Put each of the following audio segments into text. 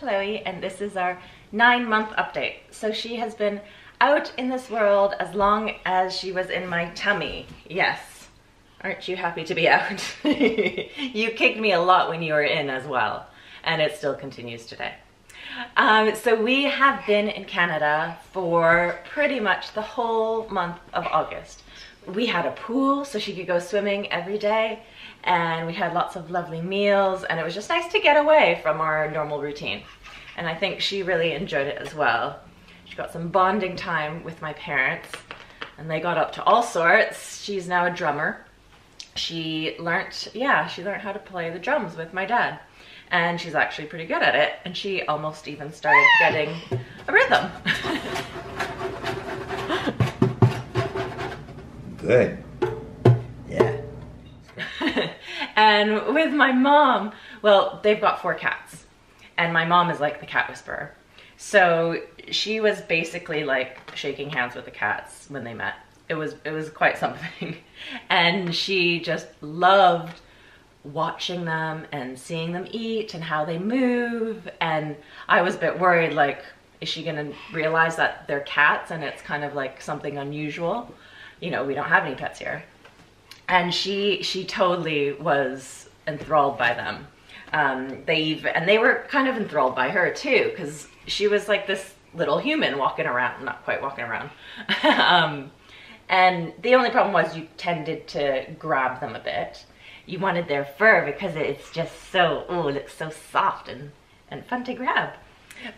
Chloe, and this is our 9-month update. So she has been out in this world as long as she was in my tummy. Yes. Aren't you happy to be out? You kicked me a lot when you were in as well, and it still continues today. So we have been in Canada for pretty much the whole month of August. We had a pool so she could go swimming every day, and we had lots of lovely meals, and it was just nice to get away from our normal routine. And I think she really enjoyed it as well. She got some bonding time with my parents, and they got up to all sorts. She's now a drummer. She learned how to play the drums with my dad, and she's actually pretty good at it, and she almost even started getting a rhythm. Good. Yeah. And with my mom, well, they've got 4 cats, and my mom is like the cat whisperer. So she was basically like shaking hands with the cats when they met. It was quite something. And she just loved watching them and seeing them eat and how they move. And I was a bit worried, like, is she gonna realize that they're cats and it's kind of like something unusual? You know, we don't have any pets here. And she totally was enthralled by them. They were kind of enthralled by her too, because she was like this little human walking around, not quite walking around. And the only problem was you tended to grab them a bit. You wanted their fur because it's just so, oh, it looks so soft and fun to grab.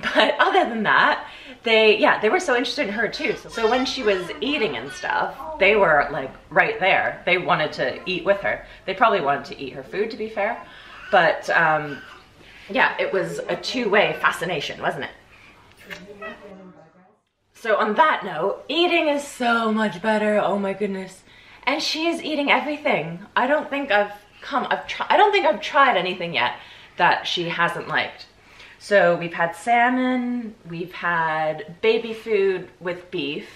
But other than that, they were so interested in her too. So when she was eating and stuff, they were like right there. They wanted to eat with her. They probably wanted to eat her food, to be fair. But yeah, it was a two-way fascination, wasn't it? So on that note, eating is so much better. Oh my goodness. And she is eating everything. I don't think I've tried anything yet that she hasn't liked. So we've had salmon, we've had baby food with beef,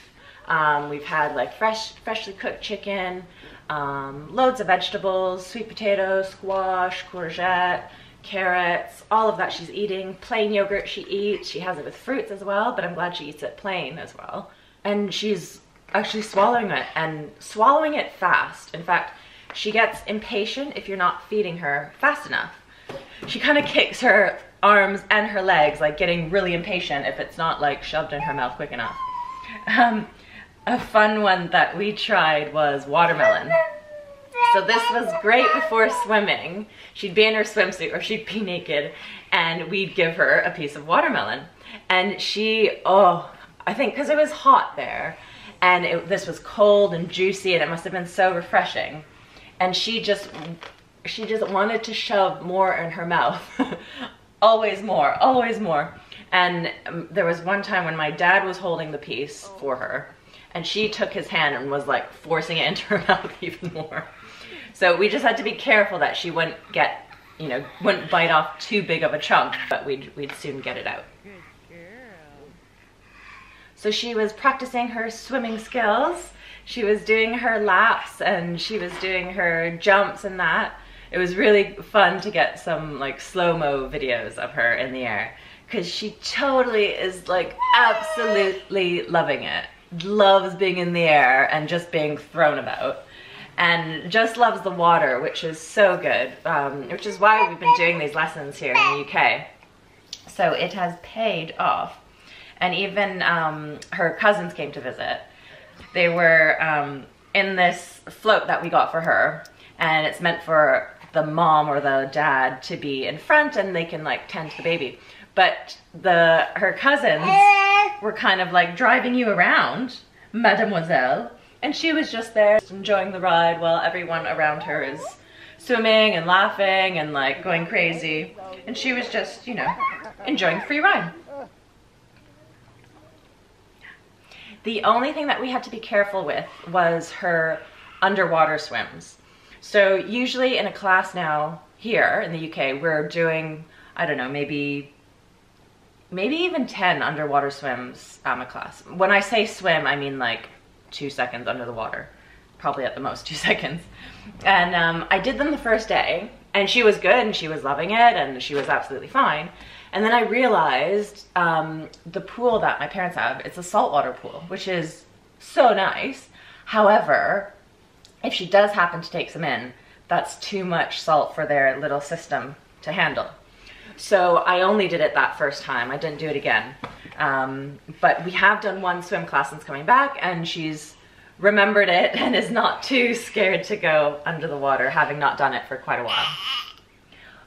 we've had like freshly cooked chicken, loads of vegetables, sweet potatoes, squash, courgette, carrots, all of that she's eating. Plain yogurt she eats. She has it with fruits as well, but I'm glad she eats it plain as well. And she's actually swallowing it, and swallowing it fast. In fact, she gets impatient if you're not feeding her fast enough. She kind of kicks her arms and her legs, like getting really impatient if it's not like shoved in her mouth quick enough. A fun one that we tried was watermelon. So this was great before swimming. She'd be in her swimsuit or she'd be naked, and we'd give her a piece of watermelon. And she, oh, I think because it was hot there, and this was cold and juicy, and it must have been so refreshing. And she just wanted to shove more in her mouth. Always more, always more. And there was one time when my dad was holding the piece for her, and she took his hand and was like forcing it into her mouth even more. So we just had to be careful that she wouldn't get, you know, wouldn't bite off too big of a chunk, but we'd soon get it out. So she was practicing her swimming skills. She was doing her laps, and she was doing her jumps and that. It was really fun to get some like slow-mo videos of her in the air, because she totally is like absolutely loving it. Loves being in the air and just being thrown about, and just loves the water, which is so good, which is why we've been doing these lessons here in the UK. So it has paid off. And even her cousins came to visit. They were in this float that we got for her, and it's meant for the mom or the dad to be in front, and they can like tend to the baby. But her cousins were kind of like driving you around, mademoiselle, and she was just there enjoying the ride while everyone around her is swimming and laughing and like going crazy, and she was just, you know, enjoying free ride. The only thing that we had to be careful with was her underwater swims. So usually in a class now here in the UK, we're doing, I don't know, maybe even 10 underwater swims a class. When I say swim, I mean like 2 seconds under the water, probably at the most 2 seconds. And I did them the first day, and she was good, and she was loving it, and she was absolutely fine. And then I realized the pool that my parents have, it's a saltwater pool, which is so nice. However, if she does happen to take some in, that's too much salt for their little system to handle. So I only did it that first time. I didn't do it again. But we have done one swim class since coming back, and she's remembered it and is not too scared to go under the water, having not done it for quite a while.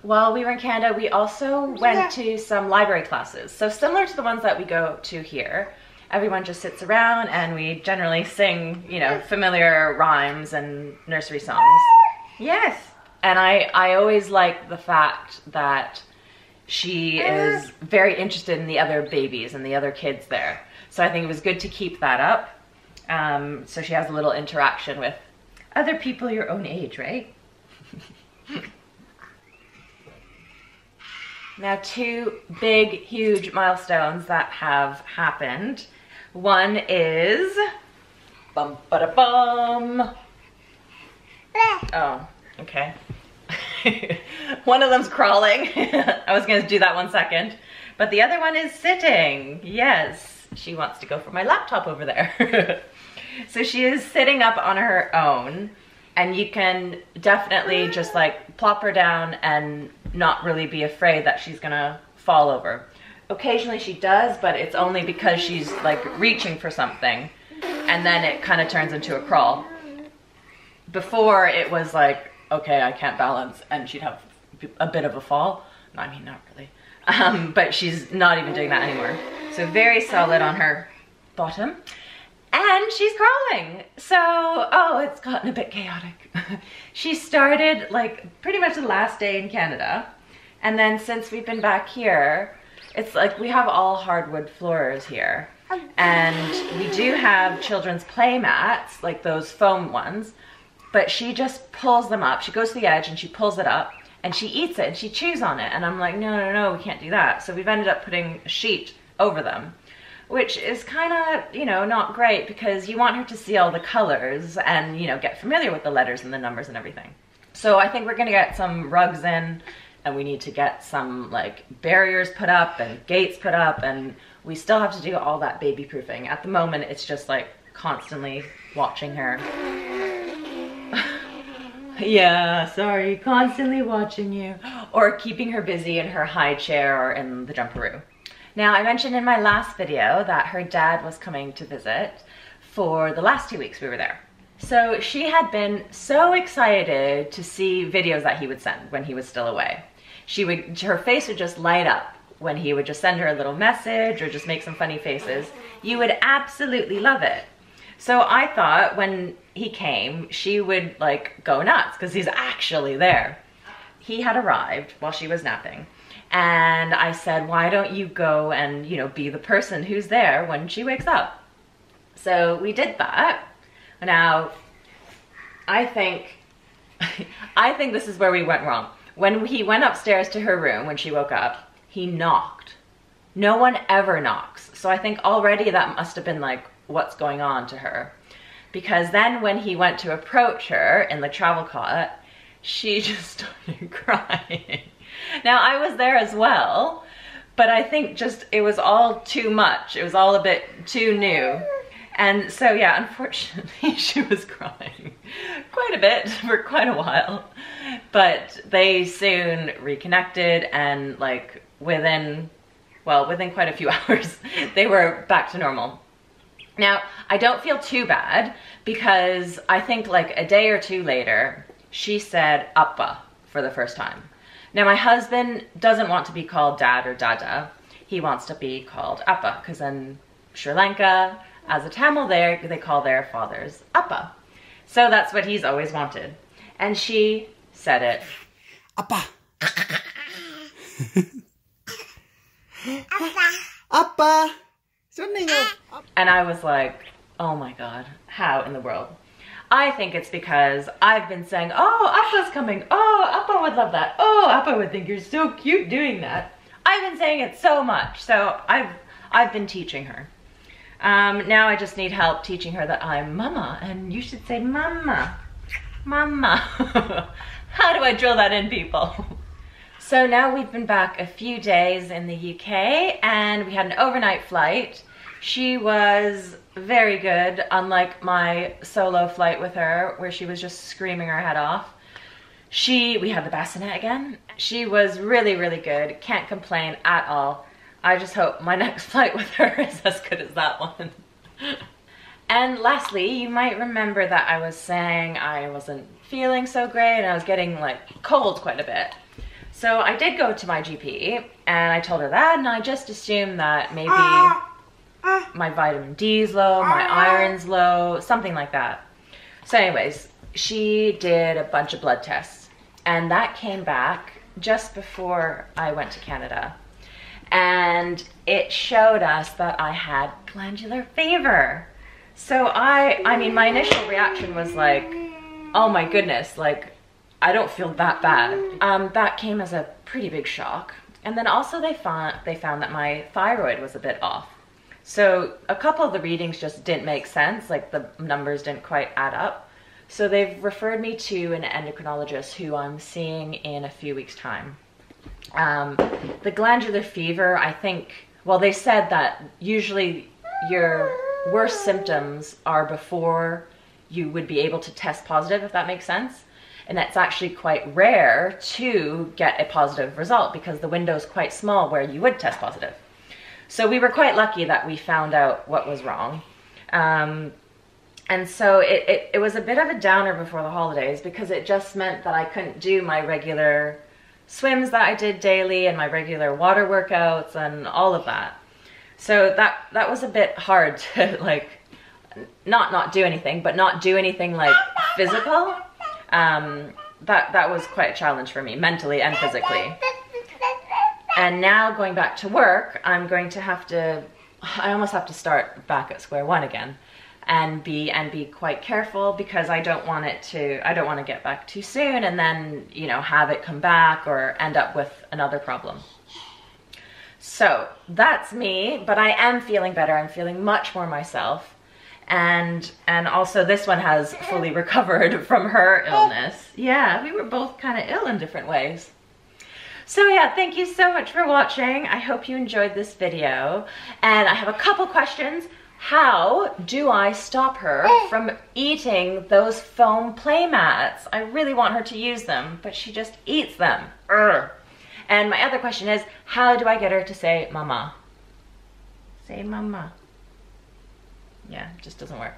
While we were in Canada, we also went to some library classes. So similar to the ones that we go to here, everyone just sits around and we generally sing, you know, familiar rhymes and nursery songs. Yes. And I always like the fact that she is very interested in the other babies and the other kids there. So I think it was good to keep that up. So she has a little interaction with other people your own age, right? Now, two big, huge milestones that have happened. One is, bum ba da bum. Oh, okay. One of them's crawling. I was gonna do that 1 second. But the other one is sitting. Yes, she wants to go for my laptop over there. So she is sitting up on her own, and you can definitely just like plop her down and not really be afraid that she's gonna fall over. Occasionally she does, but it's only because she's like reaching for something, and then it kind of turns into a crawl. Before it was like, okay, I can't balance, and she'd have a bit of a fall. No, I mean, not really. But she's not even doing that anymore. So very solid on her bottom. And she's crawling. So, oh, it's gotten a bit chaotic. She started like pretty much the last day in Canada. And then since we've been back here, it's like we have all hardwood floors here. And we do have children's play mats, like those foam ones. But she just pulls them up. She goes to the edge and she pulls it up and she eats it and she chews on it. And I'm like, no, no, no, we can't do that. So we've ended up putting a sheet over them, which is kind of, you know, not great because you want her to see all the colors and, you know, get familiar with the letters and the numbers and everything. So I think we're gonna get some rugs in, and we need to get some like barriers put up and gates put up, and we still have to do all that baby proofing. At the moment, it's just like constantly watching her. Yeah, sorry, constantly watching you. Or keeping her busy in her high chair or in the jumperoo. Now, I mentioned in my last video that her dad was coming to visit for the last 2 weeks we were there. So she had been so excited to see videos that he would send when he was still away. Her face would just light up when he would just send her a little message or just make some funny faces. You would absolutely love it. So I thought when he came, she would like go nuts because he's actually there. He had arrived while she was napping. And I said, why don't you go and, you know, be the person who's there when she wakes up? So we did that. Now, I think this is where we went wrong. When he went upstairs to her room when she woke up, he knocked. No one ever knocks. So I think already that must have been like, what's going on to her? Because then when he went to approach her in the travel cot, she just started crying. Now, I was there as well, but I think just it was all too much. It was all a bit too new. And so, yeah, unfortunately, she was crying quite a bit for quite a while. But they soon reconnected, and like within quite a few hours, they were back to normal. Now, I don't feel too bad because I think like a day or two later, she said appa for the first time. Now, my husband doesn't want to be called dad or dada. He wants to be called appa because in Sri Lanka, as a Tamil there, they call their fathers appa. So that's what he's always wanted. And she said it. Appa. Appa. And I was like, oh my God, how in the world? I think it's because I've been saying, oh, Appa's coming. Oh, Appa would love that. Oh, Appa would think you're so cute doing that. I've been saying it so much. So I've been teaching her. Now I just need help teaching her that I'm mama, and you should say mama, mama. How do I drill that in, people? So now we've been back a few days in the UK and we had an overnight flight. She was very good, unlike my solo flight with her where she was just screaming her head off. We had the bassinet again. She was really, really good. Can't complain at all. I just hope my next flight with her is as good as that one. And lastly, you might remember that I was saying I wasn't feeling so great and I was getting like cold quite a bit. So I did go to my GP and I told her that, and I just assumed that maybe my vitamin D's low, my iron's low, something like that. So anyways, she did a bunch of blood tests and that came back just before I went to Canada. And it showed us that I had glandular fever. So I mean, my initial reaction was like, oh my goodness, like, I don't feel that bad. That came as a pretty big shock. And then also they found that my thyroid was a bit off. So a couple of the readings just didn't make sense, like the numbers didn't quite add up. So they've referred me to an endocrinologist who I'm seeing in a few weeks' time. The glandular fever, I think, well, they said that usually your worst symptoms are before you would be able to test positive, if that makes sense. And that's actually quite rare to get a positive result because the window is quite small where you would test positive. So we were quite lucky that we found out what was wrong. And so it was a bit of a downer before the holidays because it just meant that I couldn't do my regular swims that I did daily and my regular water workouts and all of that. So that was a bit hard to like, not do anything, but not do anything like physical. That was quite a challenge for me, mentally and physically. And now going back to work, I almost have to start back at square one again and be quite careful because I don't want to get back too soon and then, you know, have it come back or end up with another problem. So that's me, but I am feeling better. I'm feeling much more myself. And also this one has fully recovered from her illness. Yeah, we were both kind of ill in different ways. So yeah, thank you so much for watching. I hope you enjoyed this video. And I have a couple questions. How do I stop her from eating those foam play mats? I really want her to use them, but she just eats them. Urgh. And my other question is, how do I get her to say mama? Say mama. Yeah, it just doesn't work.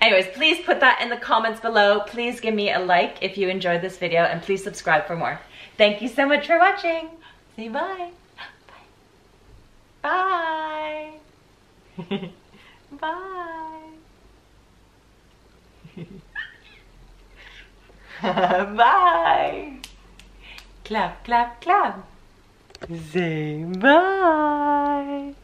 Anyways, please put that in the comments below. Please give me a like if you enjoyed this video and please subscribe for more. Thank you so much for watching. Say bye. Bye. Bye. Bye. Bye. Clap, clap, clap. Say bye.